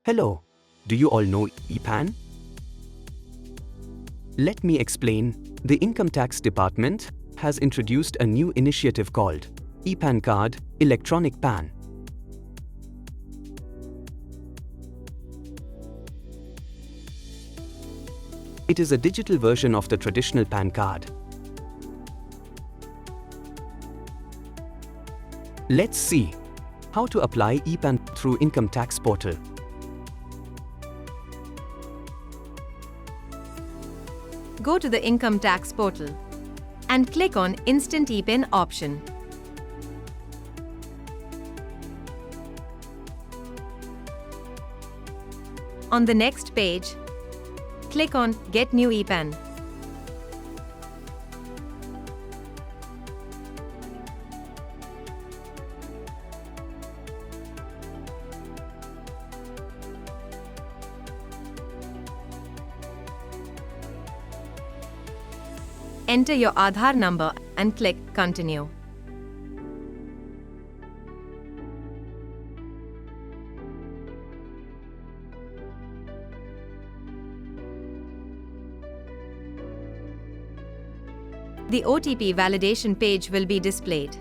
Hello, do you all know EPAN? Let me explain. The Income Tax Department has introduced a new initiative called EPAN Card, Electronic PAN. It is a digital version of the traditional PAN card. Let's see how to apply EPAN through Income Tax Portal. Go to the Income Tax Portal and click on Instant EPAN option. On the next page, click on Get New EPAN. Enter your Aadhaar number and click Continue. The OTP validation page will be displayed.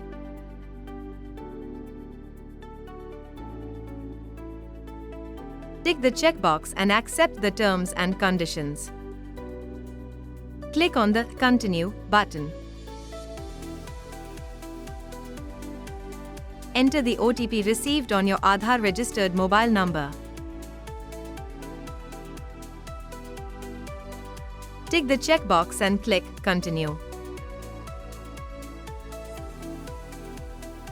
Tick the checkbox and accept the terms and conditions. Click on the Continue button. Enter the OTP received on your Aadhaar registered mobile number. Tick the checkbox and click Continue.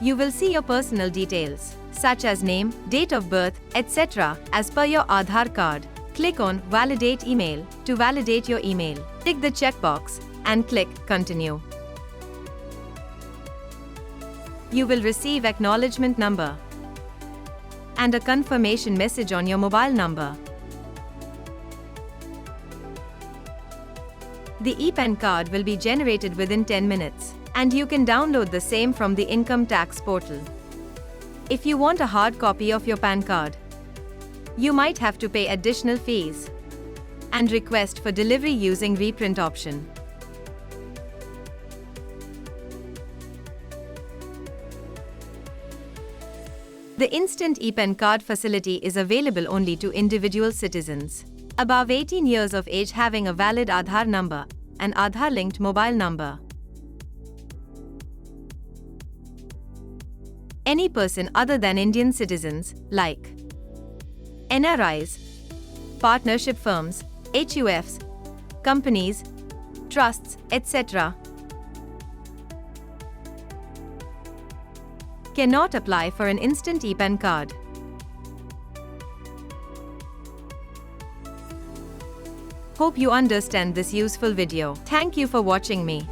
You will see your personal details, such as name, date of birth, etc., as per your Aadhaar card. Click on Validate Email to validate your email. Tick the checkbox and click Continue. You will receive acknowledgement number and a confirmation message on your mobile number. The EPAN card will be generated within 10 minutes, and you can download the same from the Income Tax Portal. If you want a hard copy of your PAN card, you might have to pay additional fees and request for delivery using reprint option. The Instant EPAN card facility is available only to individual citizens above 18 years of age having a valid Aadhaar number and Aadhaar-linked mobile number. Any person other than Indian citizens, like NRIs, partnership firms, HUFs, companies, trusts, etc., cannot apply for an Instant EPAN card. Hope you understand this useful video. Thank you for watching me.